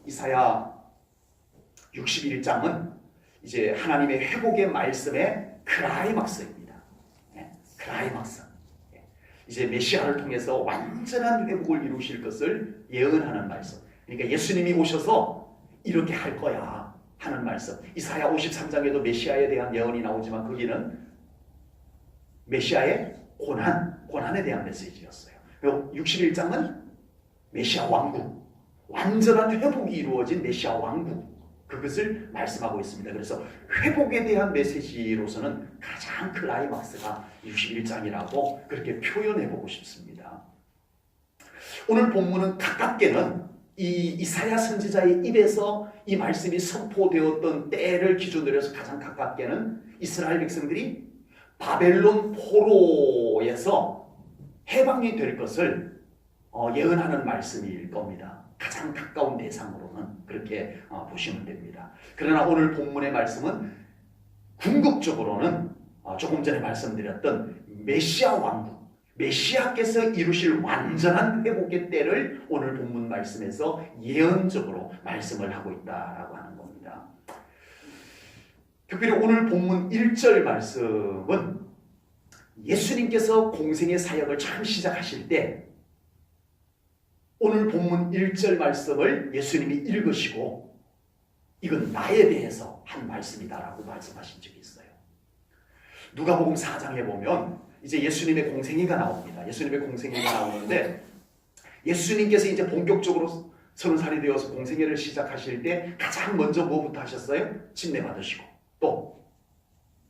이사야 61장은 이제 하나님의 회복의 말씀의 클라이막스입니다. 클라이막스. 이제 메시아를 통해서 완전한 회복을 이루실 것을 예언하는 말씀. 그러니까 예수님이 오셔서 이렇게 할 거야 하는 말씀. 이사야 53장에도 메시아에 대한 예언이 나오지만 거기는 메시아의 고난에 대한 메시지였어요. 그리고 61장은 메시아 왕국, 완전한 회복이 이루어진 메시아 왕국, 그것을 말씀하고 있습니다. 그래서 회복에 대한 메시지로서는 가장 클라이막스가 61장이라고 그렇게 표현해보고 싶습니다. 오늘 본문은 가깝게는 이 이사야 선지자의 입에서 이 말씀이 선포되었던 때를 기준으로 해서 가장 가깝게는 이스라엘 백성들이 바벨론 포로에서 해방이 될 것을 예언하는 말씀일 겁니다. 가장 가까운 대상으로는 그렇게 보시면 됩니다. 그러나 오늘 본문의 말씀은 궁극적으로는 조금 전에 말씀드렸던 메시아 왕국, 메시아께서 이루실 완전한 회복의 때를 오늘 본문 말씀에서 예언적으로 말씀을 하고 있다라고 하는 겁니다. 특별히 오늘 본문 1절 말씀은 예수님께서 공생의 사역을 처음 시작하실 때 오늘 본문 1절 말씀을 예수님이 읽으시고 이건 나에 대해서 한 말씀이다라고 말씀하신 적이 있어요. 누가복음 4장에 보면 이제 예수님의 공생애가 나옵니다. 예수님의 공생애가 나오는데 예수님께서 이제 본격적으로 30살이 되어서 공생애를 시작하실 때 가장 먼저 뭐부터 하셨어요? 침례 받으시고 또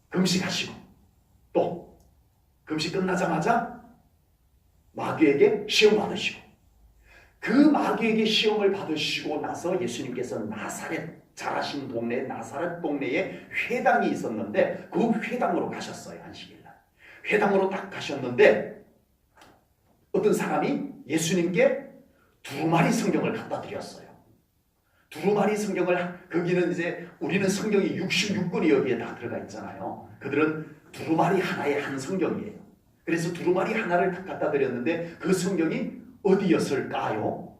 금식하시고 또 금식 끝나자마자 마귀에게 시험 받으시고 그 마귀에게 시험을 받으시고 나서 예수님께서 나사렛, 자라신 동네 나사렛 동네에 회당이 있었는데 그 회당으로 가셨어요. 안식일날 회당으로 딱 가셨는데 어떤 사람이 예수님께 두루마리 성경을 갖다 드렸어요. 두루마리 성경을, 거기는 이제 우리는 성경이 66권이 여기에 다 들어가 있잖아요. 그들은 두루마리 하나에 한 성경이에요. 그래서 두루마리 하나를 딱 갖다 드렸는데 그 성경이 어디였을까요?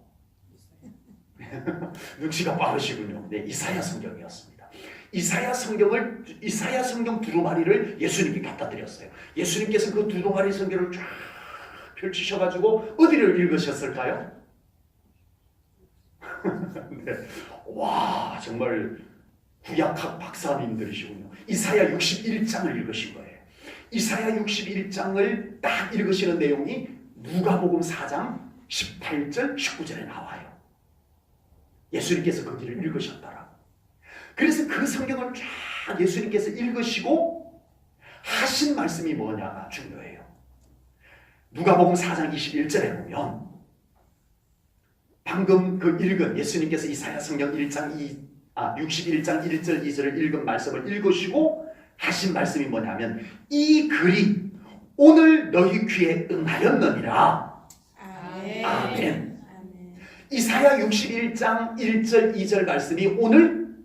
눈치가 빠르시군요. 네, 이사야 성경이었습니다. 이사야 성경 두루마리를 예수님께 갖다 드렸어요. 예수님께서 그 두루마리 성경을 쫙 펼치셔가지고 어디를 읽으셨을까요? 네. 와, 정말 구약학 박사님들이시군요. 이사야 61장을 읽으신 거예요. 이사야 61장을 딱 읽으시는 내용이 누가복음 4장 18절 19절에 나와요. 예수님께서 거기를 읽으셨더라. 그래서 그 성경을 쫙 예수님께서 읽으시고 하신 말씀이 뭐냐가 중요해요. 누가복음 4장 21절에 보면 방금 그 읽은 예수님께서 이사야 성경 61장 1절 2절을 읽은 말씀을 읽으시고 하신 말씀이 뭐냐면 이 글이 오늘 너희 귀에 응하였느니라. 아멘. 아멘. 이사야 61장 1절 2절 말씀이 오늘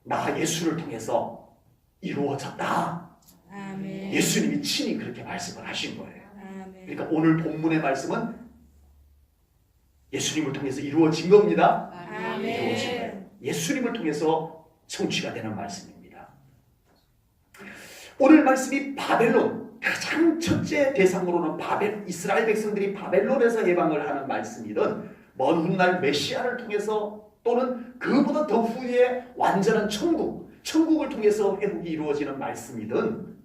나 예수를 통해서 이루어졌다. 아멘. 예수님이 친히 그렇게 말씀을 하신 거예요. 아멘. 그러니까 오늘 본문의 말씀은 예수님을 통해서 이루어진 겁니다. 아멘. 이루어진 거예요. 예수님을 통해서 성취가 되는 말씀입니다. 오늘 말씀이 바벨론, 가장 첫째 대상으로는 이스라엘 백성들이 바벨론에서 해방을 하는 말씀이든 먼 훗날 메시아를 통해서 또는 그보다 더 후에 완전한 천국을 통해서 회복이 이루어지는 말씀이든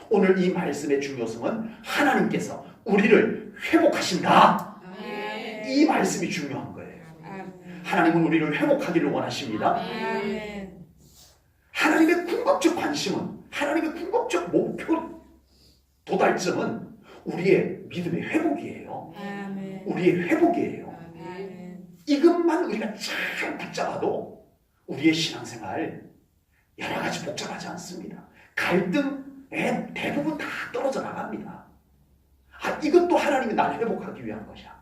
오늘 이 말씀의 중요성은 하나님께서 우리를 회복하신다. 이 말씀이 중요한 거예요. 하나님은 우리를 회복하기를 원하십니다. 하나님의 궁극적 관심은, 하나님의 궁극적 목표 도달점은 우리의 믿음의 회복이에요. 우리의 회복이에요. 이것만 우리가 잘 붙잡아도 우리의 신앙생활 여러 가지 복잡하지 않습니다. 갈등에 대부분 다 떨어져 나갑니다. 이것도 하나님이 날 회복하기 위한 것이야.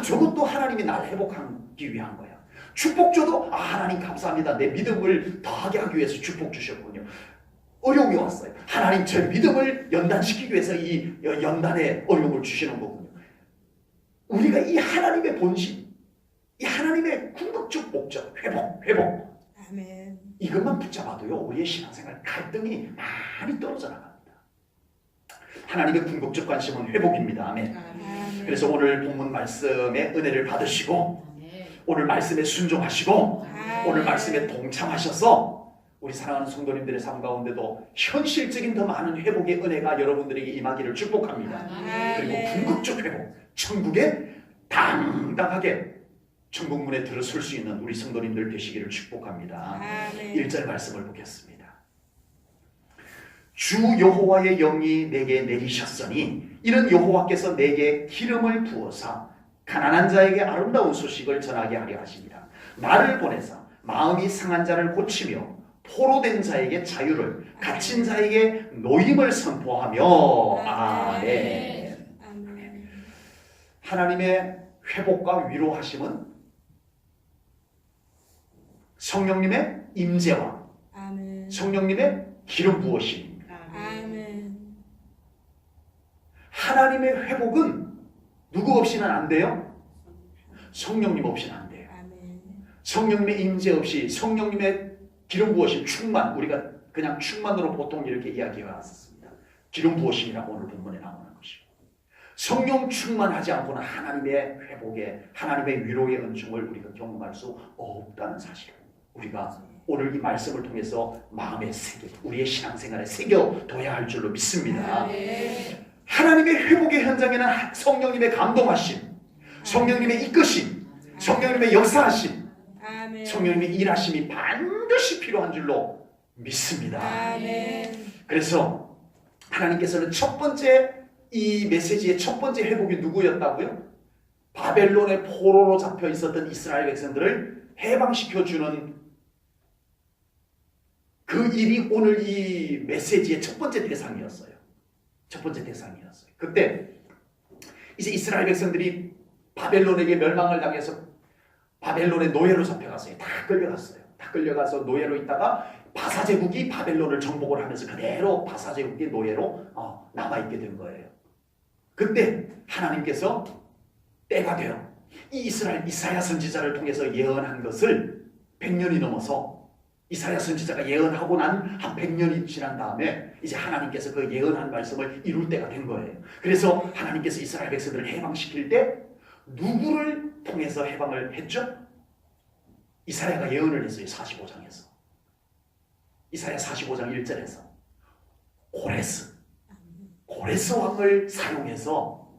저것도 하나님이 날 회복하기 위한 거야. 축복 줘도 하나님 감사합니다. 내 믿음을 더하게 하기 위해서 축복 주셨군요. 어려움이 왔어요. 하나님 제 믿음을 연단시키기 위해서 이 연단에 어려움을 주시는 거군요. 우리가 이 하나님의 본심, 이 하나님의 궁극적 목적, 회복 아멘. 이것만 붙잡아도요 우리의 신앙생활 갈등이 많이 떨어져 나갑니다. 하나님의 궁극적 관심은 회복입니다. 아멘. 아멘. 그래서 오늘 본문 말씀의 은혜를 받으시고 오늘 말씀에 순종하시고 오늘 말씀에 동참하셔서 우리 사랑하는 성도님들의 삶 가운데도 현실적인 더 많은 회복의 은혜가 여러분들에게 임하기를 축복합니다. 그리고 궁극적 회복, 천국에 당당하게 천국문에 들어설 수 있는 우리 성도님들 되시기를 축복합니다. 1절 말씀을 보겠습니다. 주 여호와의 영이 내게 내리셨으니 이는 여호와께서 내게 기름을 부어사 가난한 자에게 아름다운 소식을 전하게 하려 하십니다. 나를 보내사 마음이 상한 자를 고치며 포로된 자에게 자유를, 갇힌 자에게 노임을 선포하며. 아멘. 아멘. 하나님의 회복과 위로하심은 성령님의 임재와 아멘. 성령님의 기름 부으심입니다. 아멘. 하나님의 회복은 누구 없이는 안 돼요? 성령님 없이는 안 돼요. 아멘. 성령님의 임재 없이, 성령님의 기름 부으심, 충만, 우리가 그냥 충만으로 보통 이렇게 이야기해 왔었습니다. 기름 부으심이라고 오늘 본문에 나오는 것이고, 성령 충만하지 않고는 하나님의 회복에, 하나님의 위로의 은총을 우리가 경험할 수 없다는 사실을 우리가 오늘 이 말씀을 통해서 마음에 새겨, 우리의 신앙생활에 새겨둬야 할 줄로 믿습니다. 하나님의 회복의 현장에는 성령님의 감동하심, 성령님의 이끄심, 성령님의 역사하심, 성령님의 일하심이 반드시 필요한 줄로 믿습니다. 그래서 하나님께서는 첫 번째 이 메시지의 첫 번째 회복이 누구였다고요? 바벨론의 포로로 잡혀 있었던 이스라엘 백성들을 해방시켜주는 그 일이 오늘 이 메시지의 첫 번째 대상이었어요. 첫 번째 대상이었어요. 그때 이제 이스라엘 백성들이 바벨론에게 멸망을 당해서 바벨론의 노예로 잡혀갔어요. 다 끌려갔어요. 다 끌려가서 노예로 있다가 바사 제국이 바벨론을 정복을 하면서 그대로 바사 제국의 노예로 남아있게 된 거예요. 그때 하나님께서 때가 되어 이 이사야 선지자를 통해서 예언한 것을 100년이 넘어서 이사야 선지자가 예언하고 난 한 100년이 지난 다음에 이제 하나님께서 그 예언한 말씀을 이룰 때가 된 거예요. 그래서 하나님께서 이스라엘 백성들을 해방시킬 때 누구를 통해서 해방을 했죠? 이사야가 예언을 했어요. 45장에서. 이사야 45장 1절에서 고레스 왕을 사용해서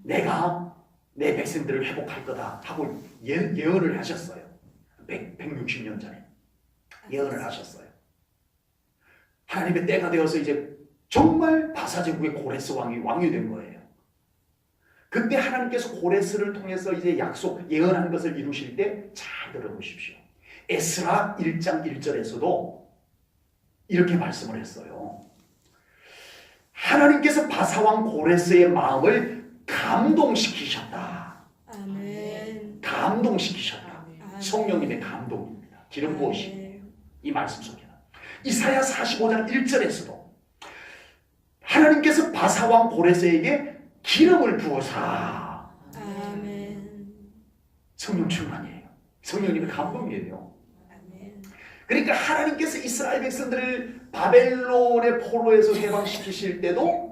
내가 내 백성들을 회복할 거다 하고 예언을 하셨어요. 160년 전에 예언을 하셨어요. 하나님의 때가 되어서 이제 정말 바사제국의 고레스 왕이 된 거예요. 그때 하나님께서 고레스를 통해서 이제 예언한 것을 이루실 때 잘 들어보십시오. 에스라 1장 1절에서도 이렇게 말씀을 했어요. 하나님께서 바사왕 고레스의 마음을 감동시키셨다. 아멘. 감동시키셨다. 성령님의 감동입니다. 기름 부으심. 이 말씀 속에는 이사야 45장 1절에서도 하나님께서 바사왕 고레스에게 기름을 부어사. 아멘. 성령 충만이에요. 성령님의 감동이에요. 아멘. 그러니까 하나님께서 이스라엘 백성들을 바벨론의 포로에서 해방시키실 때도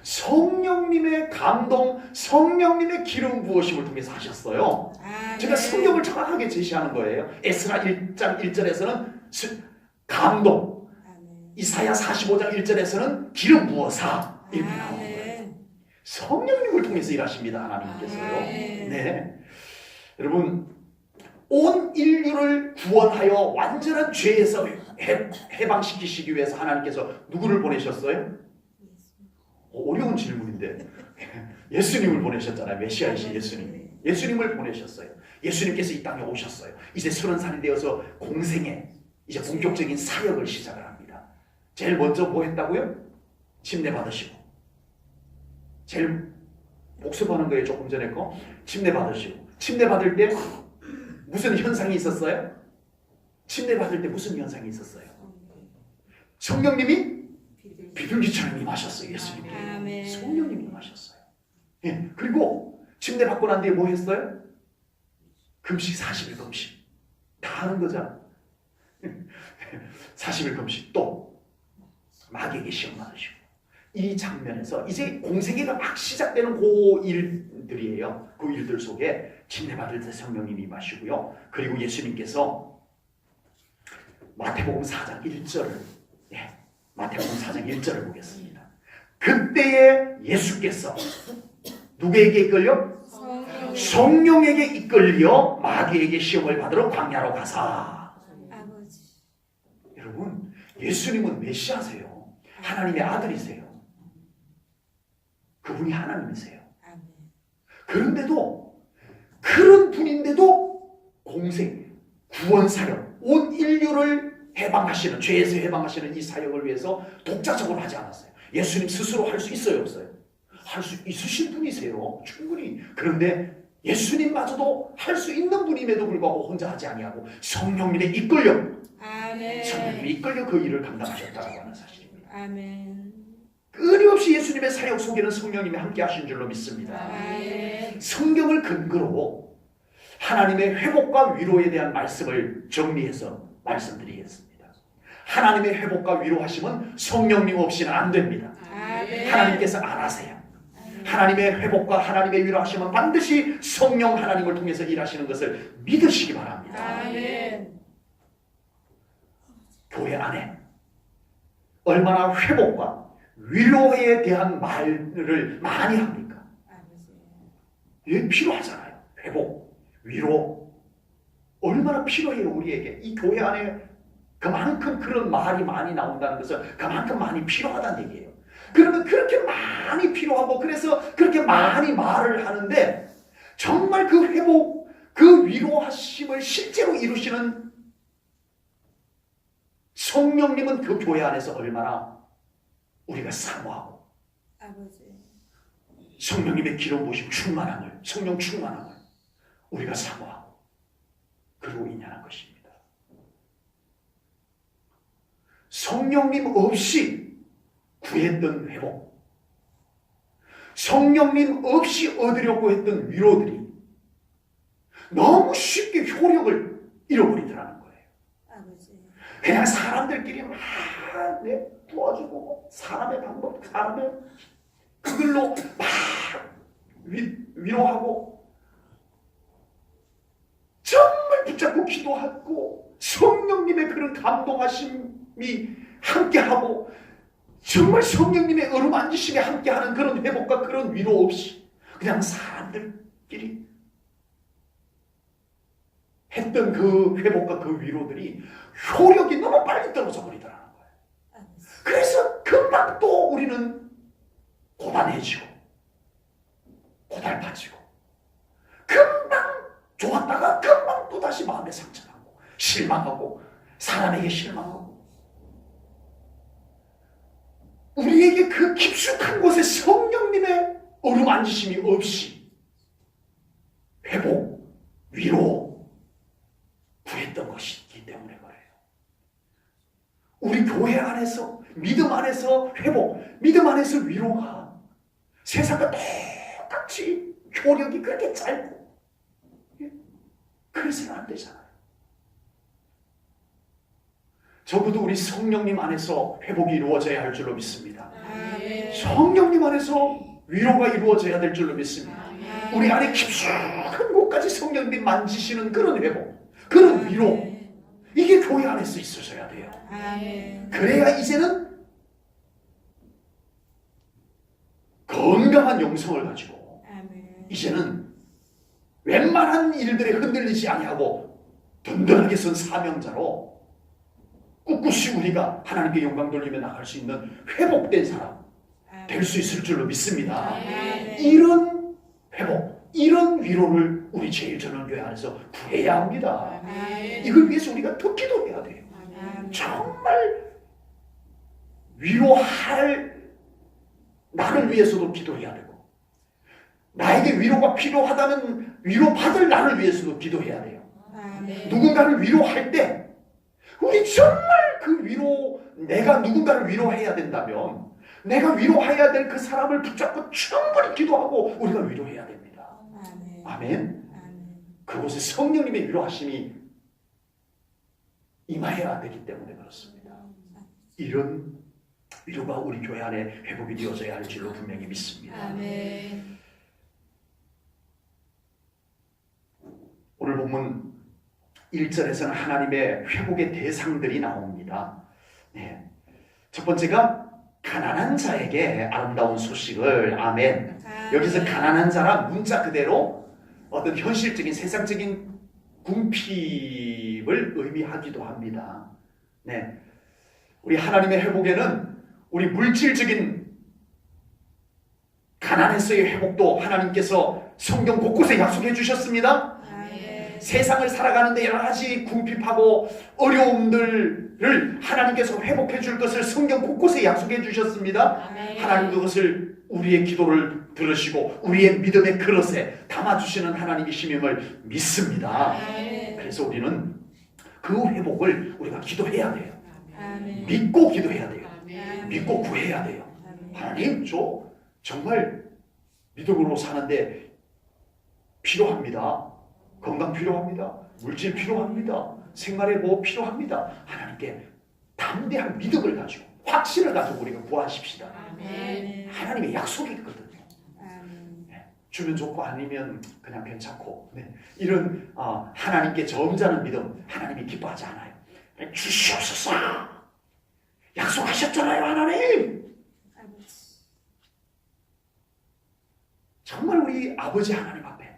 성령님의 감동, 성령님의 기름 부으심을 통해서 하셨어요. 제가 성경을 정확하게 제시하는 거예요. 에스라 1장 1절에서는 감동, 이사야 45장 1절에서는 기름 부어사 이렇게 나오는 거예요. 성령님을 통해서 일하십니다. 하나님께서요. 네, 여러분 온 인류를 구원하여 완전한 죄에서 해방시키시기 위해서 하나님께서 누구를 보내셨어요? 어려운 질문인데 예수님을 보내셨잖아요. 메시아이신 예수님. 예수님을 보내셨어요. 예수님께서 이 땅에 오셨어요. 이제 30살이 되어서 공생에 이제 본격적인 사역을 시작을 합니다. 제일 먼저 뭐 했다고요? 침례 받으시고. 제일 복습하는 거예요. 조금 전에 거. 침례 받으시고. 침례 받을 때 무슨 현상이 있었어요? 침례 받을 때 무슨 현상이 있었어요? 성령님이 비둘기처럼 임하셨어요. 예수님께. 성령님이 임하셨어요. 예, 그리고 침대 받고 난 뒤에 뭐 했어요? 금식 40일 금식 다 하는 거잖아. 40일 금식 또 마귀에게 시험 받으시고 이 장면에서 이제 공생애가 막 시작되는 그 일들이에요. 그 일들 속에 침례받을 때 성령님이 임하시고요. 그리고 예수님께서 마태복음 4장 1절을 마태복음 4장 1절을 보겠습니다. 그때에 예수께서 누구에게 이끌려? 성령에게 이끌려 마귀에게 시험을 받으러 광야로 가사. 아버지. 여러분, 예수님은 메시아세요. 하나님의 아들이세요. 그분이 하나님이세요. 아멘. 그런데도 그런 분인데도 공생, 구원 사역, 온 인류를 해방하시는, 죄에서 해방하시는 이 사역을 위해서 독자적으로 하지 않았어요. 예수님 스스로 할 수 있어요, 없어요? 할 수 있으신 분이세요. 충분히. 그런데 예수님마저도 할 수 있는 분임에도 불구하고 혼자 하지 아니하고 성령님에 이끌려, 아멘. 성령님이 이끌려 그 일을 감당하셨다고 하는 사실입니다. 아멘. 끊임없이 예수님의 사역 속에는 성령님이 함께 하신 줄로 믿습니다. 아멘. 성경을 근거로 하나님의 회복과 위로에 대한 말씀을 정리해서 말씀드리겠습니다. 하나님의 회복과 위로하심은 성령님 없이는 안 됩니다. 아멘. 하나님께서 안 하세요. 하나님의 회복과 하나님의 위로하심은 반드시 성령 하나님을 통해서 일하시는 것을 믿으시기 바랍니다. 아멘. 교회 안에 얼마나 회복과 위로에 대한 말을 많이 합니까? 아버지. 예, 필요하잖아요. 회복, 위로 얼마나 필요해요 우리에게. 이 교회 안에 그만큼 그런 말이 많이 나온다는 것은 그만큼 많이 필요하다는 얘기예요. 그러면 그렇게 많이 필요하고 그래서 그렇게 많이 말을 하는데 정말 그 회복, 그 위로하심을 실제로 이루시는 성령님은 그 교회 안에서 얼마나 우리가 사모하고 아버지. 성령님의 기름 부으심 충만함을, 성령 충만함을 우리가 사모하고 그리고 인연한 것입니다. 성령님 없이 구했던 회복, 성령님 없이 얻으려고 했던 위로들이 너무 쉽게 효력을 잃어버리더라는 거예요. 아버지. 그냥 사람들끼리 막 도와주고 사람의 방법, 사람의 그걸로 막 위로하고 정말 붙잡고 기도하고 성령님의 그런 감동하심이 함께하고 정말 성령님의 어루만지심이 함께하는 그런 회복과 그런 위로 없이 그냥 사람들끼리 했던 그 회복과 그 위로들이 효력이 너무 빨리 떨어져 버리더라는 거예요. 아버지. 그래서 금방 또 우리는 고단해지고 고달파지고 금방 좋았다가 금방 또다시 마음에 상처나고 실망하고 사람에게 실망하고 우리에게 그 깊숙한 곳에 성령님의 어루만지심이 없이 회복, 위로 구했던 것이기 때문에 그래요. 우리 교회 안에서 믿음 안에서 회복, 믿음 안에서 위로가 세상과 똑같이 효력이 그렇게 짧고 그래서는 안 되잖아요. 적어도 우리 성령님 안에서 회복이 이루어져야 할 줄로 믿습니다. 아멘. 성령님 안에서 위로가 이루어져야 될 줄로 믿습니다. 아멘. 우리 안에 깊숙한 곳까지 성령님 만지시는 그런 회복, 그런 위로 이게 교회 안에서 있어져야 돼요. 아멘. 그래야 이제는 건강한 영성을 가지고 아멘. 이제는 웬만한 일들에 흔들리지 아니하고 든든하게 선 사명자로 꿋꿋이 우리가 하나님께 영광 돌리며 나갈 수 있는 회복된 사람 될 수 있을 줄로 믿습니다. 아멘. 이런 회복, 이런 위로를 우리 제일전원교회 안에서 구해야 합니다. 아멘. 이걸 위해서 우리가 더 기도해야 돼요. 아멘. 정말 위로할 나를 위해서도 기도해야 되고 나에게 위로가 필요하다면 위로받을 나를 위해서도 기도해야 돼요. 아멘. 누군가를 위로할 때 우리 정말 그 위로, 내가 누군가를 위로해야 된다면 내가 위로해야 될 그 사람을 붙잡고 충분히 기도하고 우리가 위로해야 됩니다. 아멘. 아멘. 그곳에 성령님의 위로하심이 임하여야 되기 때문에 그렇습니다. 이런 위로가 우리 교회 안에 회복이 되어져야 할 줄로 분명히 믿습니다. 아멘. 오늘 본문 1절에서는 하나님의 회복의 대상들이 나옵니다. 네. 첫 번째가 가난한 자에게 아름다운 소식을. 아멘. 여기서 가난한 자란 문자 그대로 어떤 현실적인 세상적인 궁핍을 의미하기도 합니다. 네. 우리 하나님의 회복에는 우리 물질적인 가난에서의 회복도 하나님께서 성경 곳곳에 약속해 주셨습니다. 아멘. 세상을 살아가는데 여러 가지 궁핍하고 어려움들을 하나님께서 회복해 줄 것을 성경 곳곳에 약속해 주셨습니다. 아멘. 하나님 그것을 우리의 기도를 들으시고 우리의 믿음의 그릇에 담아주시는 하나님이심을 믿습니다. 아멘. 그래서 우리는 그 회복을 우리가 기도해야 돼요. 아멘. 믿고 기도해야 돼요. 아멘. 믿고 구해야 돼요. 아멘. 하나님 저 정말 믿음으로 사는데 필요합니다. 건강 필요합니다. 물질 필요합니다. 생활의 보호 필요합니다. 하나님께 담대한 믿음을 가지고 확신을 가지고 우리가 구하십시다. 아멘. 하나님의 약속이 있거든요. 아멘. 주면 좋고 아니면 그냥 괜찮고, 네. 이런 하나님께 점잖은 믿음 하나님이 기뻐하지 않아요. 주시옵소서. 약속하셨잖아요 하나님. 정말 우리 아버지 하나님 앞에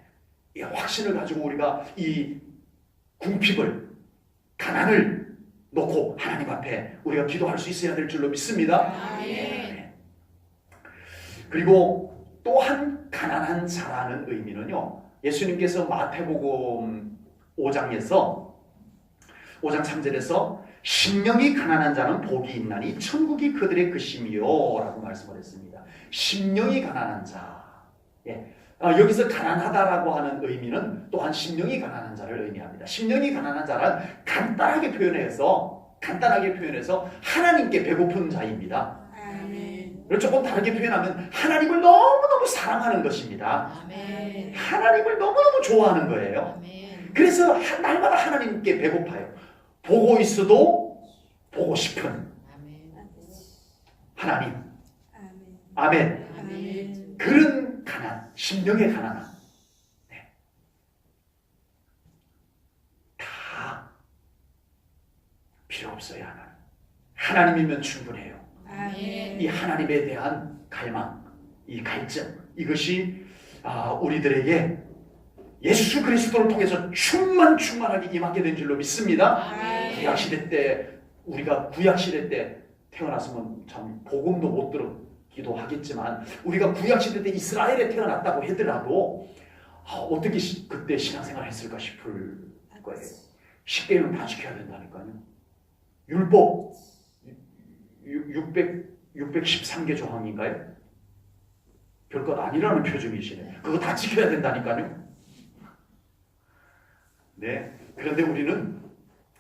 이 확신을 가지고 우리가 이 궁핍을 가난을 놓고 하나님 앞에 우리가 기도할 수 있어야 될 줄로 믿습니다. 아멘. 네. 그리고 또한 가난한 자라는 의미는요, 예수님께서 마태복음 5장 3절에서 심령이 가난한 자는 복이 있나니 천국이 그들의 것이며 라고 말씀을 했습니다. 심령이 가난한 자. 예. 여기서 가난하다라고 하는 의미는 또한 심령이 가난한 자를 의미합니다. 심령이 가난한 자는 간단하게 표현해서 하나님께 배고픈 자입니다. 아멘. 그리고 조금 다르게 표현하면 하나님을 너무너무 사랑하는 것입니다. 아멘. 하나님을 너무너무 좋아하는 거예요. 아멘. 그래서 날마다 하나님께 배고파요. 보고 있어도 보고 싶은 아멘. 하나님. 아멘. 아멘. 아멘. 그런 가난, 심령의 가난함. 네. 다 필요 없어요. 하나님이면 충분해요. 아멘. 이 하나님에 대한 갈망, 이 갈증, 이것이 우리들에게 예수 그리스도를 통해서 충만하게 임하게 된 줄로 믿습니다. 아멘. 구약시대 때 우리가 구약시대 때 태어났으면 참 복음도 못 들었기도 하겠지만 우리가 구약시대 때 이스라엘에 태어났다고 하더라도 어떻게 그때 신앙생활 했을까 싶을 거예요. 10계명 다 지켜야 된다니까요. 율법 613개 조항인가요? 별것 아니라는 표정이시네. 그거 다 지켜야 된다니까요. 네. 그런데 우리는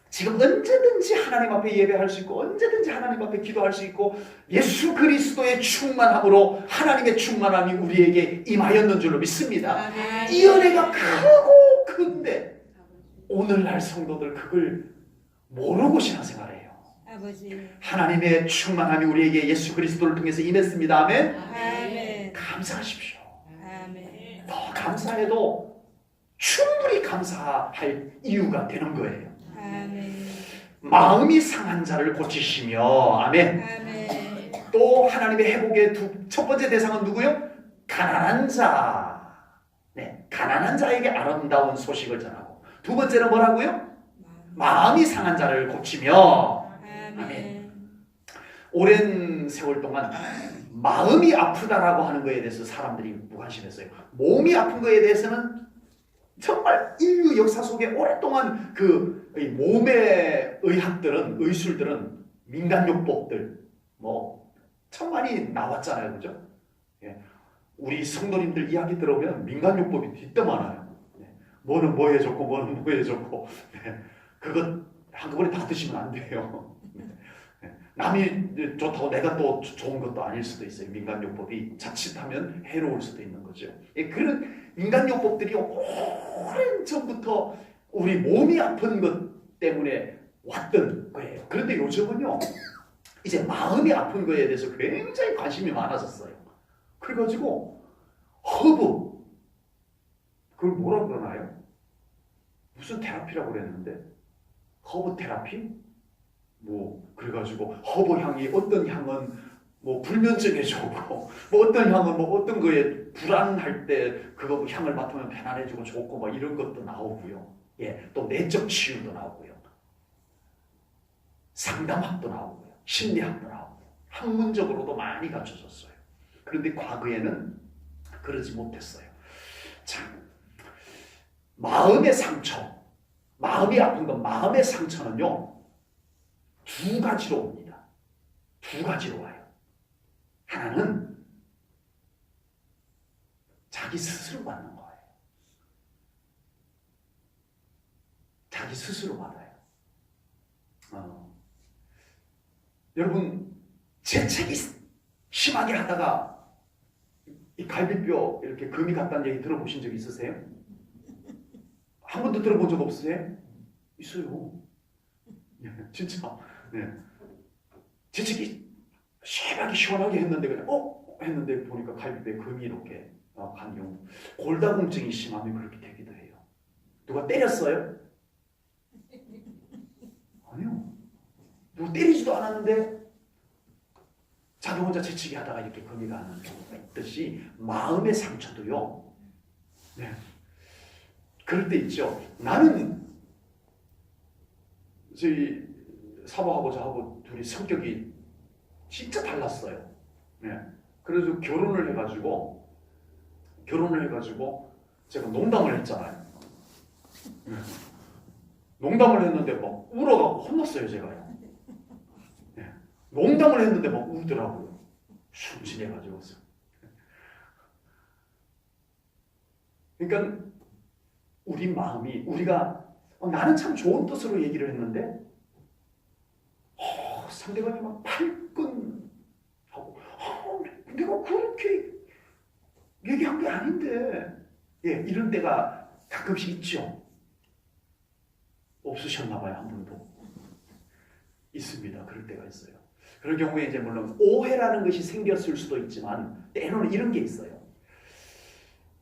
지금 언제든지 하나님 앞에 예배할 수 있고 언제든지 하나님 앞에 기도할 수 있고 예수 그리스도의 충만함으로 하나님의 충만함이 우리에게 임하였는 줄로 믿습니다. 아멘. 이 은혜가 크고 큰데 오늘날 성도들 그걸 모르고 신앙생활해요. 아버지. 하나님의 충만함이 우리에게 예수 그리스도를 통해서 임했습니다. 아멘. 아멘. 감사하십시오. 아멘. 더 감사해도 충분히 감사할 이유가 되는 거예요. 아멘. 마음이 상한 자를 고치시며. 아멘. 아멘. 또 하나님의 회복의 첫 번째 대상은 누구요? 가난한 자. 네, 가난한 자에게 아름다운 소식을 전하고 두 번째는 뭐라고요? 마음이 상한 자를 고치며. 아멘. 오랜 세월 동안 마음이 아프다라고 하는 것에 대해서 사람들이 무관심했어요. 몸이 아픈 것에 대해서는 정말 인류 역사 속에 오랫동안 그 몸의 의술들은 민간요법들 참 많이 나왔잖아요, 그죠? 예. 우리 성도님들 이야기 들어보면 민간요법이 뒷담 많아요. 예. 뭐는 뭐에 좋고 뭐는 뭐에 좋고, 네. 그것 한꺼번에 다 드시면 안 돼요. 네. 남이 좋다고 내가 또 좋은 것도 아닐 수도 있어요. 민간요법이 자칫하면 해로울 수도 있는 거죠. 예, 그런 민간요법들이 오랜 전부터 우리 몸이 아픈 것 때문에 왔던 거예요. 그런데 요즘은요, 이제 마음이 아픈 거에 대해서 굉장히 관심이 많아졌어요. 그래가지고 허브, 그걸 뭐라 그러나요? 무슨 테라피라고 그랬는데, 허브 테라피? 뭐 그래가지고 허브 향이, 어떤 향은 뭐 불면증에 좋고, 뭐 어떤 향은 뭐 어떤 거에 불안할 때 그거 향을 맡으면 편안해지고 좋고, 뭐 이런 것도 나오고요. 예, 또 내적 치유도 나오고요. 상담학도 나오고요. 심리학도 나오고요. 학문적으로도 많이 갖춰졌어요. 그런데 과거에는 그러지 못했어요. 참, 마음의 상처, 마음이 아픈 건, 마음의 상처는요, 두 가지로 옵니다. 두 가지로 와요. 하나는 자기 스스로 받는 거예요. 자기 스스로 받아요. 여러분, 재채기 심하게 하다가 이 갈비뼈 이렇게 금이 갔다는 얘기 들어보신 적 있으세요? 한 번도 들어본 적 없으세요? 있어요. 진짜. 네. 재채기 심하게 시원하게 했는데 그냥 했는데 보니까 갈비뼈에 금이 이렇게 간경, 골다공증이 심하면 그렇게 되기도 해요. 누가 때렸어요? 아니요. 누구 때리지도 않았는데 자기 혼자 재치기 하다가 이렇게 금이 가는 경우가 있듯이 마음의 상처도요. 네. 그럴 때 있죠. 나는 저희 사모하고 저하고 둘이 성격이 진짜 달랐어요. 네. 그래서 결혼을 해가지고 제가 농담을 했잖아요. 네. 농담을 했는데 막 울어가고 혼났어요, 제가요. 네. 농담을 했는데 막 울더라고요. 순진해가지고. 그러니까 우리 마음이, 우리가 나는 참 좋은 뜻으로 얘기를 했는데 상대방이 막 발끈하고 내가 그렇게 얘기한 게 아닌데, 예, 이런 때가 가끔씩 있죠. 없으셨나봐요. 한 분도. 있습니다. 그럴 때가 있어요. 그럴 경우에 이제 물론 오해라는 것이 생겼을 수도 있지만 때로는 이런 게 있어요.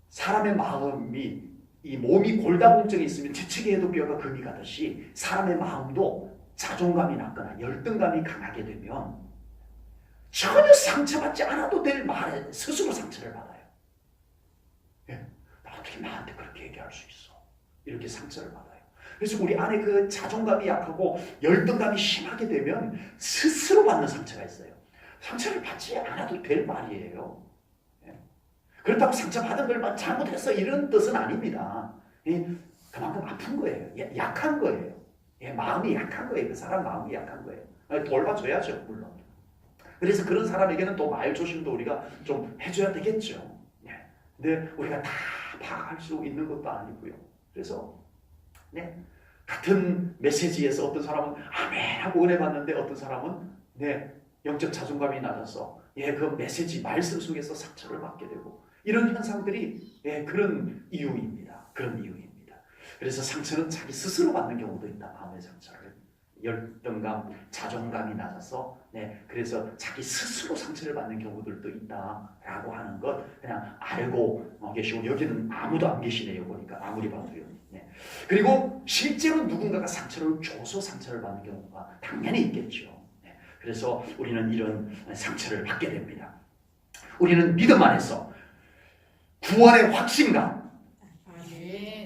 사람의 마음이, 이 몸이 골다공증이 있으면 재채기해도 뼈가 금이 가듯이 사람의 마음도 자존감이 낮거나 열등감이 강하게 되면 전혀 상처받지 않아도 될 말에 스스로 상처를 받아요. 예, 나 어떻게 나한테 그렇게 얘기할 수 있어? 이렇게 상처를 받아요. 그래서 우리 안에 그 자존감이 약하고 열등감이 심하게 되면 스스로 받는 상처가 있어요. 상처를 받지 않아도 될 말이에요. 예. 그렇다고 상처받은 걸 잘못했어 이런 뜻은 아닙니다. 예, 그만큼 아픈 거예요. 예, 약한 거예요. 예, 마음이 약한 거예요. 그 사람 마음이 약한 거예요. 돌봐줘야죠, 물론. 그래서 그런 사람에게는 또 말 조심도 우리가 좀 해줘야 되겠죠. 예. 근데 우리가 다 파악할 수 있는 것도 아니고요. 그래서 네, 같은 메시지에서 어떤 사람은 아멘 하고 은혜 받는데 어떤 사람은 네, 영적 자존감이 낮아서 예, 그 메시지 말씀 속에서 상처를 받게 되고 이런 현상들이 예, 그런 이유입니다. 그런 이유입니다. 그래서 상처는 자기 스스로 받는 경우도 있다. 마음의 상처를. 열등감, 자존감이 낮아서 네, 그래서 자기 스스로 상처를 받는 경우들도 있다라고 하는 것 그냥 알고 계시고 여기는 아무도 안 계시네요. 보니까 아무리 봐도요. 네. 그리고 실제로 누군가가 상처를 줘서 상처를 받는 경우가 당연히 있겠죠. 네. 그래서 우리는 이런 상처를 받게 됩니다. 우리는 믿음 안에서 구원의 확신감,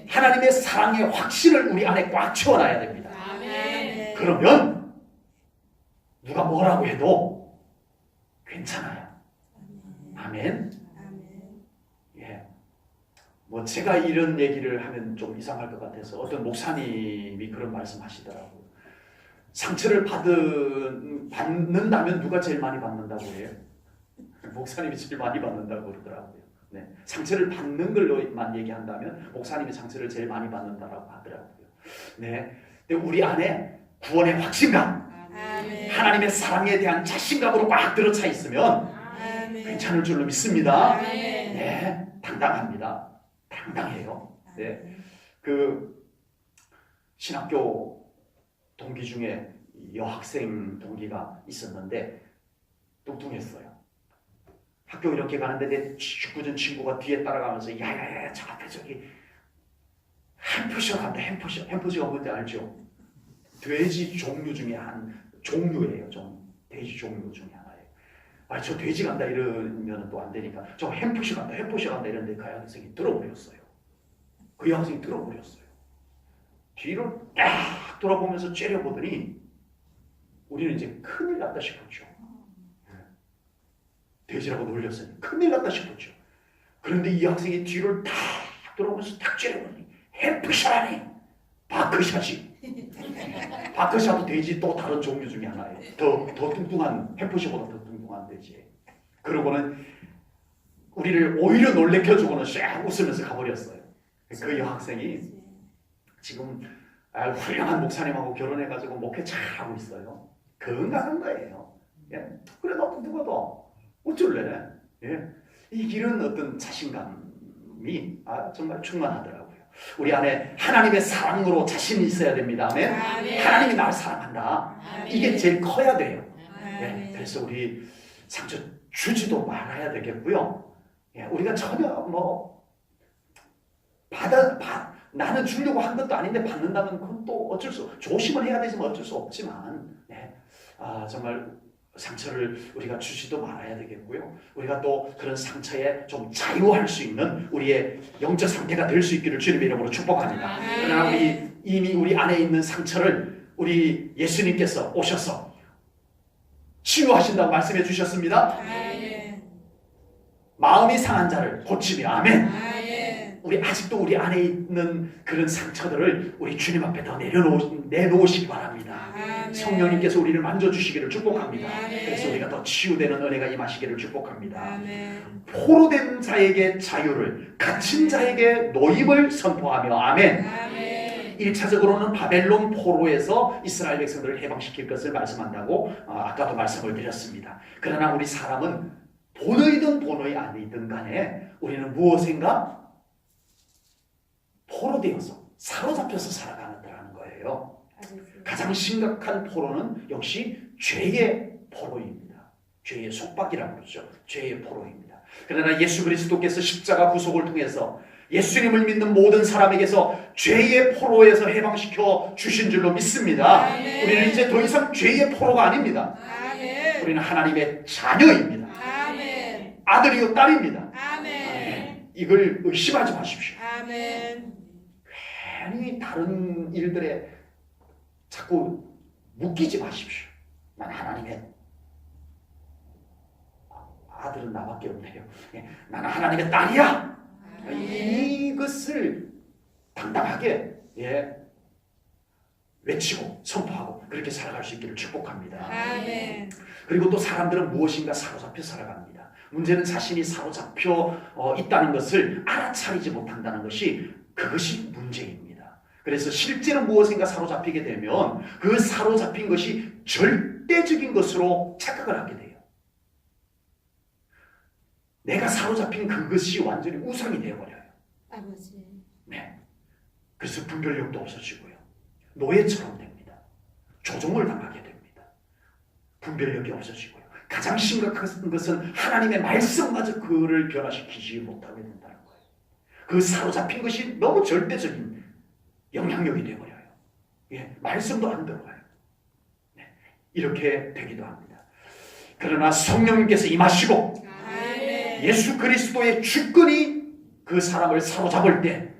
하나님의 사랑의 확신을 우리 안에 꽉 채워놔야 됩니다. 그러면 누가 뭐라고 해도 괜찮아요. 아멘. 예. 뭐 제가 이런 얘기를 하면 좀 이상할 것 같아서 어떤 목사님이 그런 말씀하시더라고요. 상처를 받는다면 누가 제일 많이 받는다고 해요? 목사님이 제일 많이 받는다고 그러더라고요. 네. 상처를 받는 걸로만 얘기한다면 목사님이 상처를 제일 많이 받는다라고 하더라고요. 네. 근데 우리 안에 구원의 확신감, 아멘. 하나님의 사랑에 대한 자신감으로 꽉 들어차 있으면 아멘. 괜찮을 줄로 믿습니다. 아멘. 네, 당당합니다. 당당해요. 네, 그 신학교 동기 중에 여학생 동기가 있었는데 뚱뚱했어요. 학교 이렇게 가는데 내 축구전 친구가 뒤에 따라가면서 야야야 저 앞에 저기 햄프셔 간다. 햄프셔가 뭔지 알죠? 돼지 종류 중에 한 종류예요. 돼지 종류 중에 하나예요. 아, 저 돼지 간다 이러면 또 안 되니까 저 햄프셔 간다 이러는데 그 여학생이 들어버렸어요. 그 여학생이 들어버렸어요. 뒤를 딱 돌아보면서 째려보더니 우리는 이제 큰일 났다 싶었죠. 돼지라고 놀렸으니 큰일 났다 싶었죠. 그런데 이 학생이 뒤를 딱 돌아보면서 딱 째려보더니 햄프셔라니 바크샷이. 바크샷도 돼지 또 다른 종류 중에 하나예요. 더 뚱뚱한 햄프셔보다 더 뚱뚱한 돼지예요. 그러고는 우리를 오히려 놀래켜주고는 쫙 웃으면서 가버렸어요. 그 여학생이 지금 훌륭한 목사님하고 결혼해가지고 목회 잘하고 있어요. 건강한 거예요. 예? 그래 너 뚱뚱하다 어쩔래? 예? 이 길은 어떤 자신감이 정말 충만하더라고요. 우리 안에 하나님의 사랑으로 자신이 있어야 됩니다. 아멘. 아멘. 하나님이 나를 사랑한다. 아멘. 이게 제일 커야 돼요. 예? 아멘. 그래서 우리 상처 주지도 말아야 되겠고요. 예? 우리가 전혀 나는 주려고 한 것도 아닌데 받는다면 그건 또 어쩔 수 조심을 해야 되지만 어쩔 수 없지만 정말 상처를 우리가 주지도 말아야 되겠고요. 우리가 또 그런 상처에 좀 자유할 수 있는 우리의 영적 상태가 될 수 있기를 주님의 이름으로 축복합니다. 그러나 이미 우리 안에 있는 상처를 우리 예수님께서 오셔서 치유하신다고 말씀해 주셨습니다. 아멘. 마음이 상한 자를 고치며 아멘. 아멘. 우리 아직도 우리 안에 있는 그런 상처들을 우리 주님 앞에 더 내놓으시기 바랍니다. 아멘. 성령님께서 우리를 만져주시기를 축복합니다. 아멘. 그래서 우리가 더 치유되는 은혜가 임하시기를 축복합니다. 아멘. 포로된 자에게 자유를, 갇힌 자에게 노임을 선포하며 아멘. 아멘. 1차적으로는 바벨론 포로에서 이스라엘 백성들을 해방시킬 것을 말씀한다고 아까도 말씀을 드렸습니다. 그러나 우리 사람은 본의든 본의 아니든 간에 우리는 무엇인가? 포로되어서 사로잡혀서 살아가는다는 거예요. 가장 심각한 포로는 역시 죄의 포로입니다. 죄의 속박이라고 그러죠. 죄의 포로입니다. 그러나 예수 그리스도께서 십자가 구속을 통해서 예수님을 믿는 모든 사람에게서 죄의 포로에서 해방시켜 주신 줄로 믿습니다. 아멘. 우리는 이제 더 이상 죄의 포로가 아닙니다. 아멘. 우리는 하나님의 자녀입니다. 아멘. 아들이요 딸입니다. 아멘. 이걸 의심하지 마십시오. 아멘. 괜히 다른 일들에 자꾸 묶이지 마십시오. 난 하나님의 아들은 나밖에 없네요. 나는 하나님의 딸이야. 이것을 당당하게 외치고 선포하고 그렇게 살아갈 수 있기를 축복합니다. 아멘. 그리고 또 사람들은 무엇인가 사로잡혀 살아갑니다. 문제는 자신이 사로잡혀 있다는 것을 알아차리지 못한다는 그것이 문제입니다. 그래서 실제로 무엇인가 사로잡히게 되면 그 사로잡힌 것이 절대적인 것으로 착각을 하게 돼요. 내가 사로잡힌 그것이 완전히 우상이 되어버려요. 아버지. 네. 그래서 분별력도 없어지고요. 노예처럼 됩니다. 조종을 당하게 됩니다. 분별력이 없어지고요. 가장 심각한 것은 하나님의 말씀마저 그를 변화시키지 못하게 된다는 거예요. 그 사로잡힌 것이 너무 절대적인 영향력이 되어버려요. 말씀도 안 들어가요. 네. 이렇게 되기도 합니다. 그러나 성령님께서 임하시고 예수 그리스도의 주권이 그 사람을 사로잡을 때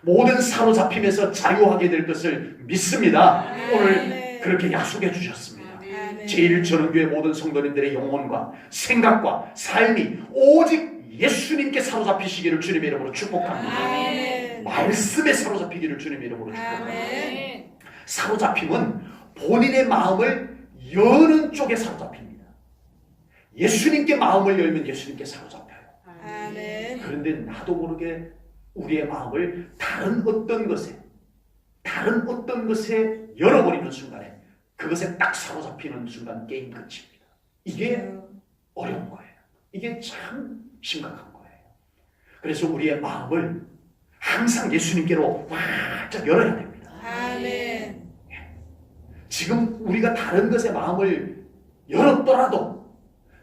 모든 사로잡힘에서 자유하게 될 것을 믿습니다. 오늘 그렇게 약속해 주셨습니다. 제1전원교회 모든 성도님들의 영혼과 생각과 삶이 오직 예수님께 사로잡히시기를 주님의 이름으로 축복합니다. 말씀에 사로잡히기를 주님의 이름으로 축복합니다. 사로잡힘은 본인의 마음을 여는 쪽에 사로잡힙니다. 예수님께 마음을 열면 예수님께 사로잡혀요. 그런데 나도 모르게 우리의 마음을 다른 어떤 것에 열어버리는 순간에 그것에 딱 사로잡히는 순간 게임 끝입니다. 이게 어려운 거예요. 이게 참 심각한 거예요. 그래서 우리의 마음을 항상 예수님께로 활짝 열어야 됩니다. 아멘. 지금 우리가 다른 것에 마음을 열었더라도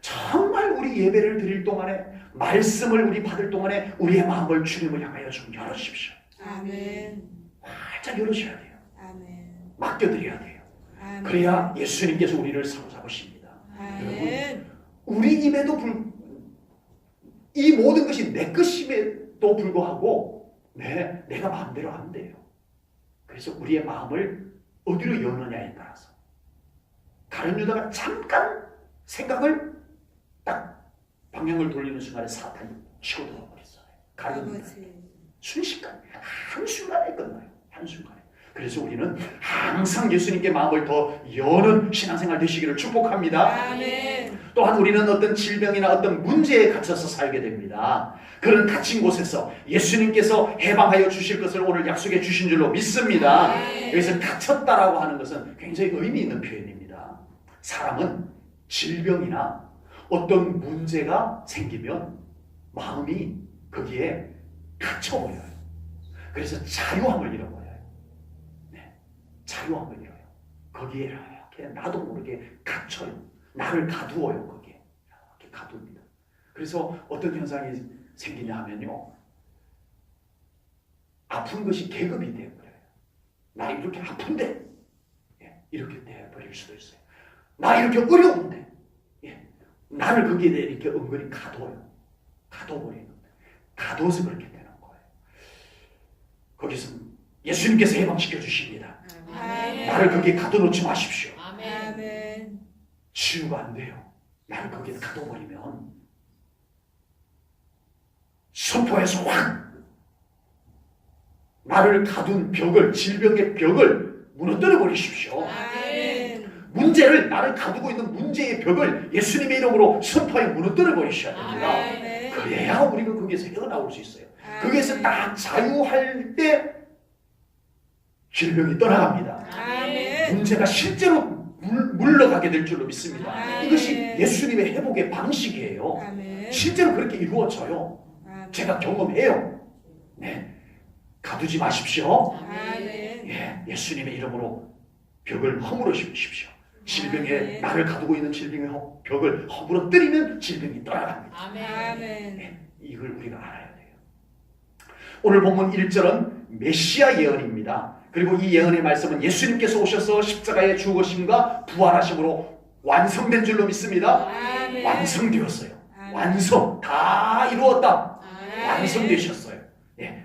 정말 우리 예배를 드릴 동안에 말씀을 우리 받을 동안에 우리의 마음을 주님을 향하여 좀 열어주십시오. 아멘. 활짝 열으셔야 돼요. 아멘. 맡겨드려야 돼요. 아멘. 그래야 예수님께서 우리를 사로잡으십니다. 아멘. 우리 입에도 이 모든 것이 내 것임에도 불구하고 내가 마음대로 안 돼요. 그래서 우리의 마음을 어디로 여느냐에 따라서 가룟 유다가 잠깐 생각을 딱 방향을 돌리는 순간에 사탄이 치고 들어버렸어요. 가룟 유다 아버지. 순식간에 한순간에 끝나요. 한순간에. 그래서 우리는 항상 예수님께 마음을 더 여는 신앙생활 되시기를 축복합니다. 아멘. 또한 우리는 어떤 질병이나 어떤 문제에 갇혀서 살게 됩니다. 그런 갇힌 곳에서 예수님께서 해방하여 주실 것을 오늘 약속해 주신 줄로 믿습니다. 여기서 갇혔다라고 하는 것은 굉장히 의미 있는 표현입니다. 사람은 질병이나 어떤 문제가 생기면 마음이 거기에 갇혀버려요. 그래서 자유함을 잃어버려요. 네, 자유함을 잃어요. 거기에 이렇게 나도 모르게 갇혀요. 나를 가두어요. 거기에 이렇게 가둡니다. 그래서 어떤 현상이 생기냐 하면요, 아픈 것이 계급이 되어버려요. 나 이렇게 아픈데, 이렇게 되어버릴 수도 있어요. 나 이렇게 어려운데, 나를 거기에 대해 이렇게 은근히 가둬요. 가둬버리는, 가둬서 그렇게 되는 거예요. 거기서 예수님께서 해방시켜 주십니다. 아멘. 나를 거기에 가둬놓지 마십시오. 아멘. 치유가 안 돼요. 나를 거기에 가둬버리면 선포해서 확 나를 가둔 벽을, 질병의 벽을 무너뜨려 버리십시오. 아멘. 문제를, 나를 가두고 있는 문제의 벽을 예수님의 이름으로 선포하여 무너뜨려 버리셔야 됩니다. 아멘. 그래야 우리가 거기에서 헤어나올 수 있어요. 거기에서 딱 자유할 때 질병이 떠나갑니다. 아멘. 문제가 실제로 물러가게 될 줄로 믿습니다. 아멘. 이것이 예수님의 회복의 방식이에요. 아멘. 실제로 그렇게 이루어져요. 아멘. 제가 경험해요. 네, 가두지 마십시오. 아멘. 예수님의 이름으로 벽을 허물어 주십시오. 질병에, 아멘. 나를 가두고 있는 질병의 벽을 허물어 때리면 질병이 떠나갑니다. 아멘. 이걸 우리가 알아야 돼요. 오늘 본문 1절은 메시아 예언입니다. 그리고 이 예언의 말씀은 예수님께서 오셔서 십자가의 죽으심과 부활하심으로 완성된 줄로 믿습니다. 아멘. 완성되었어요. 아멘. 완성, 다 이루었다. 아멘. 완성되셨어요.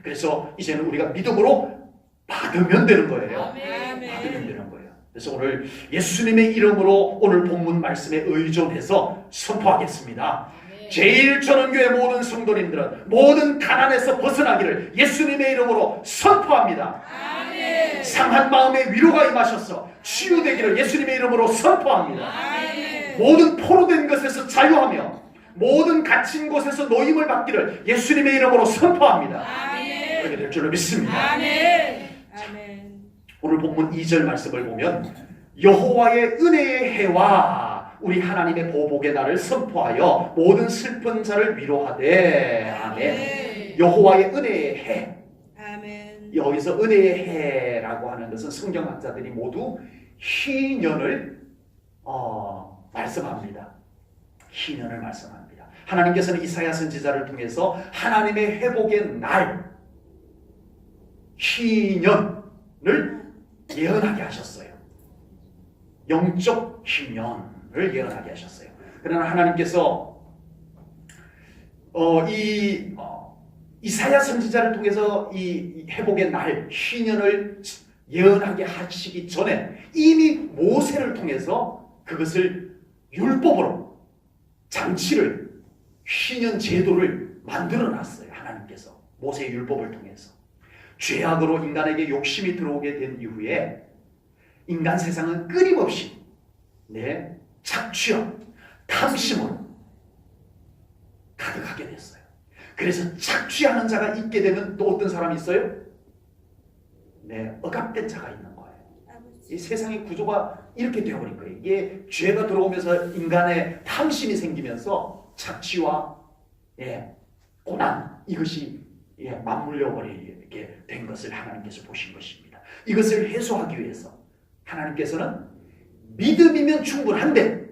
그래서 이제는 우리가 믿음으로 받으면 되는 거예요. 아멘. 받으면 되는 거예요. 그래서 오늘 예수님의 이름으로 오늘 본문 말씀에 의존해서 선포하겠습니다. 제1천원교회 모든 성도님들은 모든 가난에서 벗어나기를 예수님의 이름으로 선포합니다. 아멘. 상한 마음에 위로가 임하셔서 치유되기를 예수님의 이름으로 선포합니다. 아멘. 모든 포로된 것에서 자유하며 모든 갇힌 곳에서 노임을 받기를 예수님의 이름으로 선포합니다. 아멘. 그렇게 될 줄로 믿습니다. 아멘. 아멘. 오늘 본문 2절 말씀을 보면 여호와의 은혜의 해와 우리 하나님의 보복의 날을 선포하여 모든 슬픈 자를 위로하되. 아멘. 여호와의 은혜의 해. 아멘. 여기서 은혜의 해라고 하는 것은 성경학자들이 모두 희년을 말씀합니다. 희년을 말씀합니다. 하나님께서는 이사야 선지자를 통해서 하나님의 회복의 날, 희년을 예언하게 하셨어요. 영적 희년을 예언하게 하셨어요. 그러나 하나님께서 이사야 선지자를 통해서 이 회복의 날, 희년을 예언하게 하시기 전에 이미 모세를 통해서 그것을 율법으로 장치를, 희년 제도를 만들어 놨어요. 하나님께서 모세의 율법을 통해서. 죄악으로 인간에게 욕심이 들어오게 된 이후에 인간 세상은 끊임없이 착취와 탐심으로 가득하게 됐어요. 그래서 착취하는 자가 있게 되면 또 어떤 사람이 있어요? 억압된 자가 있는 거예요. 이 세상의 구조가 이렇게 되어버린 거예요. 이게 죄가 들어오면서 인간의 탐심이 생기면서 착취와 고난 이것이 맞물려 버리게 된 것을 하나님께서 보신 것입니다. 이것을 해소하기 위해서 하나님께서는 믿음이면 충분한데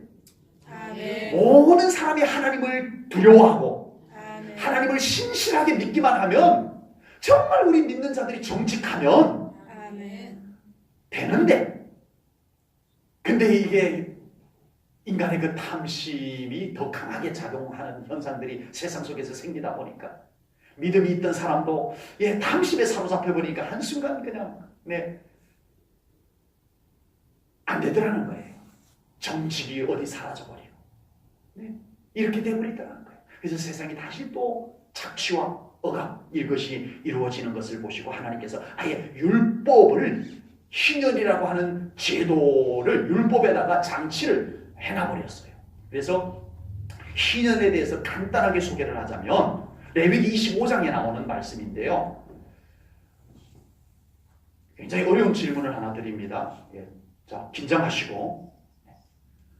아멘. 모든 사람이 하나님을 두려워하고 아멘. 하나님을 신실하게 믿기만 하면 정말 우리 믿는 자들이 정직하면 아멘. 되는데 근데 이게 인간의 그 탐심이 더 강하게 작용하는 현상들이 세상 속에서 생기다 보니까 믿음이 있던 사람도 탐심에 사로잡혀 버리니까 한순간 그냥 안 되더라는 거예요. 정직이 어디 사라져 버리고 이렇게 돼버리더라는 거예요. 그래서 세상이 다시 또 착취와 억압 이것이 이루어지는 것을 보시고 하나님께서 아예 율법을 희년이라고 하는 제도를 율법에다가 장치를 해놔버렸어요. 그래서 희년에 대해서 간단하게 소개를 하자면 레위기 25장에 나오는 말씀인데요. 굉장히 어려운 질문을 하나 드립니다. 자, 긴장하시고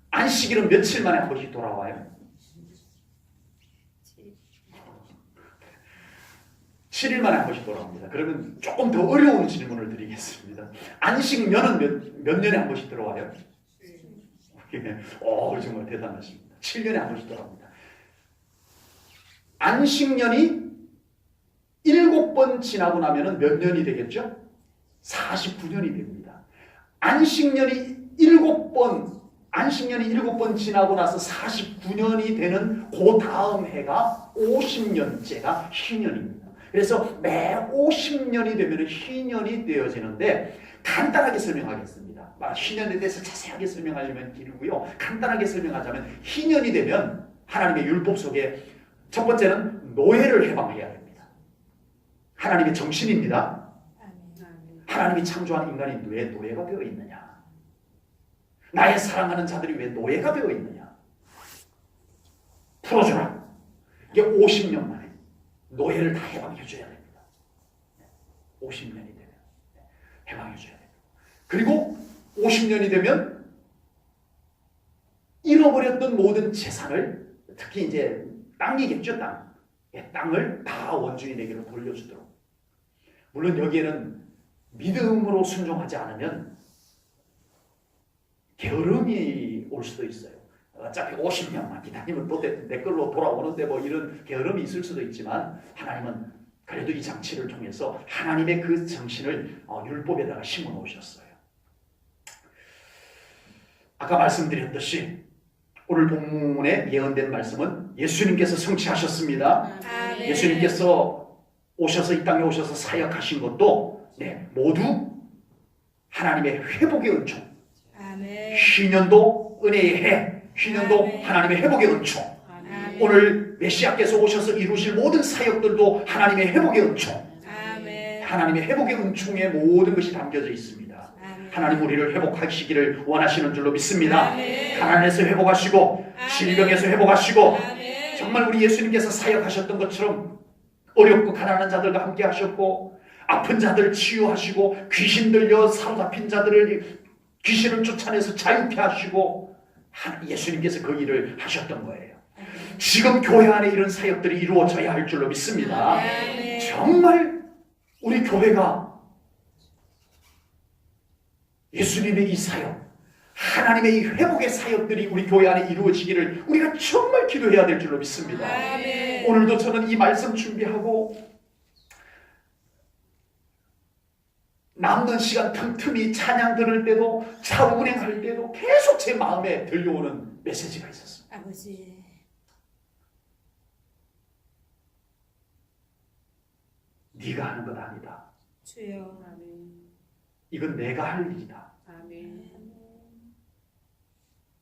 안식일은 며칠 만에 한 번씩 돌아와요? 7일 만에 한 번씩 돌아옵니다. 그러면 조금 더 어려운 질문을 드리겠습니다. 안식년은 몇 년에 한 번씩 들어와요? 정말 대단하십니다. 7년에 한 번씩 돌아옵니다. 안식년이 7번 지나고 나면 몇 년이 되겠죠? 49년이 됩니다. 안식년이 7번 지나고 나서 49년이 되는 그 다음 해가 50년째가 희년입니다. 그래서 매 50년이 되면 희년이 되어지는데 간단하게 설명하겠습니다. 희년에 대해서 자세하게 설명하려면 길고요. 간단하게 설명하자면 희년이 되면 하나님의 율법 속에 첫 번째는 노예를 해방해야 됩니다. 하나님의 정신입니다. 하나님이 창조한 인간이 왜 노예가 되어 있느냐? 나의 사랑하는 자들이 왜 노예가 되어 있느냐? 풀어주라. 이게 50년 만에 노예를 다 해방해 줘야 됩니다. 50년이 되면 해방해 줘야 됩니다. 그리고 50년이 되면 잃어버렸던 모든 재산을 특히 이제 땅이겠죠, 땅. 땅을 다 원주인에게로 돌려주도록. 물론 여기에는 믿음으로 순종하지 않으면 게으름이 올 수도 있어요. 어차피 50년만 기다리면 또 내 걸로 돌아오는데 뭐 이런 게으름이 있을 수도 있지만 하나님은 그래도 이 장치를 통해서 하나님의 그 정신을 율법에다가 심어 놓으셨어요. 아까 말씀드렸듯이 오늘 본문에 예언된 말씀은 예수님께서 성취하셨습니다. 아멘. 예수님께서 오셔서 이 땅에 오셔서 사역하신 것도 모두 하나님의 회복의 은총. 아멘. 희년도 은혜의 해, 희년도 아멘. 하나님의 회복의 은총. 아멘. 오늘 메시아께서 오셔서 이루실 모든 사역들도 하나님의 회복의 은총. 아멘. 하나님의 회복의 은총에 모든 것이 담겨져 있습니다. 아멘. 하나님 우리를 회복하시기를 원하시는 줄로 믿습니다. 아멘. 가난에서 회복하시고 아멘. 질병에서 회복하시고 아멘. 정말 우리 예수님께서 사역하셨던 것처럼 어렵고 가난한 자들과 함께 하셨고 아픈 자들 치유하시고 귀신 들려 사로잡힌 자들을 귀신을 쫓아내서 자유케 하시고 예수님께서 그 일을 하셨던 거예요. 지금 교회 안에 이런 사역들이 이루어져야 할 줄로 믿습니다. 아멘. 정말 우리 교회가 예수님의 이 사역, 하나님의 이 회복의 사역들이 우리 교회 안에 이루어지기를 우리가 정말 기도해야 될 줄로 믿습니다. 아멘. 오늘도 저는 이 말씀 준비하고 남는 시간 틈틈이 찬양 들을 때도 차 운행할 때도 계속 제 마음에 들려오는 메시지가 있었습니다. 아버지. 네가 하는 것 아니다. 주여. 아멘. 이건 내가 할 일이다. 아멘.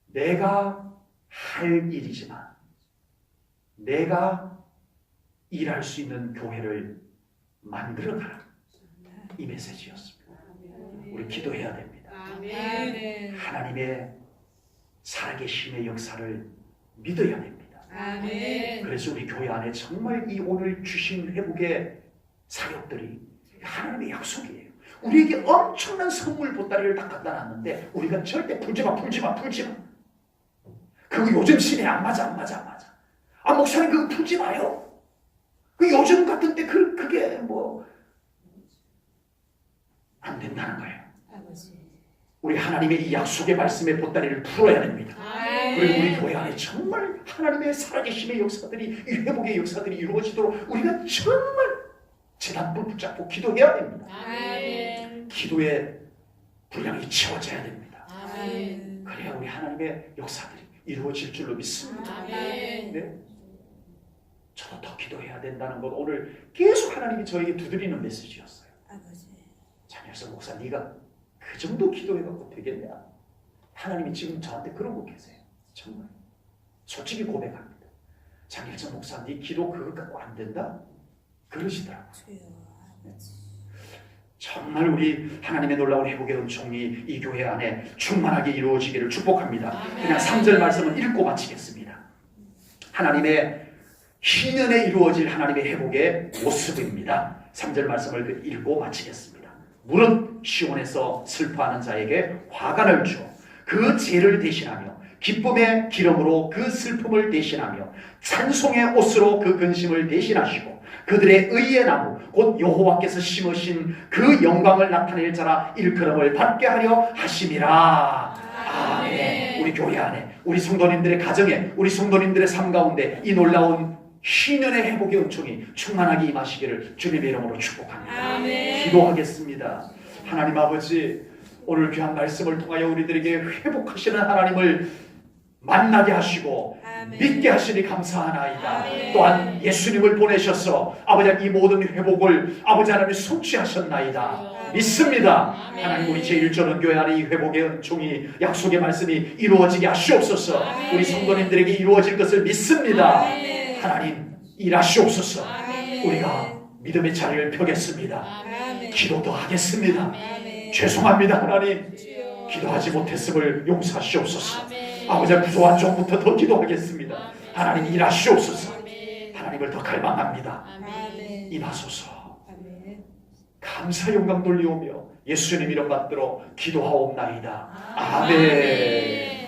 내가 할 일이지만 내가 일할 수 있는 교회를 만들어가라. 이 메시지였습니다. 우리 기도해야 됩니다. 아멘. 하나님의 살아계심의 역사를 믿어야 됩니다. 아멘. 그래서 우리 교회 안에 정말 이 오늘 주신 회복의 사역들이 하나님의 약속이에요. 우리에게 엄청난 선물 보따리를 다 갖다 놨는데 우리가 절대 풀지 마. 그거 요즘 시대에 안 맞아. 아, 목사님 그거 풀지 마요. 그 요즘 같은 때 그게 뭐 안 된다는 거예요. 아버지. 우리 하나님의 이 약속의 말씀의 보따리를 풀어야 됩니다. 그리고 우리 교회 안에 정말 하나님의 살아계심의 역사들이, 이 회복의 역사들이 이루어지도록 우리가 정말 재단불 붙잡고 기도해야 됩니다. 아멘. 기도의 분량이 채워져야 됩니다. 아멘. 그래야 우리 하나님의 역사들이 이루어질 줄로 믿습니다. 아멘. 네? 저도 더 기도해야 된다는 것, 오늘 계속 하나님이 저에게 두드리는 메시지였어요. 아버지. 장일성 목사, 네가 그 정도 기도해갖고 되겠냐? 하나님이 지금 저한테 그러고 계세요. 정말 솔직히 고백합니다. 장일성 목사, 네 기도 그것 갖고 안 된다? 그러시더라고요. 주여. 아버지. 정말 우리 하나님의 놀라운 회복의 은총이 이 교회 안에 충만하게 이루어지기를 축복합니다. 그냥 3절 말씀을 읽고 마치겠습니다. 하나님의 희년에 이루어질 하나님의 회복의 모습입니다. 3절 말씀을 읽고 마치겠습니다. 무릇 시온에서 슬퍼하는 자에게 화관을 주어 그 죄를 대신하며 기쁨의 기름으로 그 슬픔을 대신하며 찬송의 옷으로 그 근심을 대신하시고 그들의 의의 나무 곧 여호와께서 심으신 그 영광을 나타낼 자라 일컬음을 받게 하려 하심이라. 아멘. 우리 교회 안에, 우리 성도님들의 가정에, 우리 성도님들의 삶 가운데 이 놀라운 희년의 회복의 은총이 충만하게 임하시기를 주님의 이름으로 축복합니다. 아멘. 기도하겠습니다. 하나님 아버지, 오늘 귀한 말씀을 통하여 우리들에게 회복하시는 하나님을 만나게 하시고 아멘. 믿게 하시니 감사하나이다. 아멘. 또한 예수님을 보내셔서 아버지 이 모든 회복을 아버지 하나님이 성취하셨나이다. 믿습니다. 아멘. 하나님, 우리 제1전원교회 안에 이 회복의 은총이, 약속의 말씀이 이루어지게 하시옵소서. 아멘. 우리 성도님들에게 이루어질 것을 믿습니다. 아멘. 하나님, 일하시옵소서. 아멘. 우리가 믿음의 자리를 펴겠습니다. 아멘. 기도도 하겠습니다. 아멘. 죄송합니다. 하나님, 주여. 기도하지 못했음을 용서하시옵소서. 아멘. 아버지, 부족한 종부터 더 기도하겠습니다. 하나님, 일하시옵소서. 아멘. 하나님을 더 갈망합니다. 아멘. 임하소서. 아멘. 감사 영광 돌리오며 예수님 이름 받들어 기도하옵나이다. 아멘. 아멘.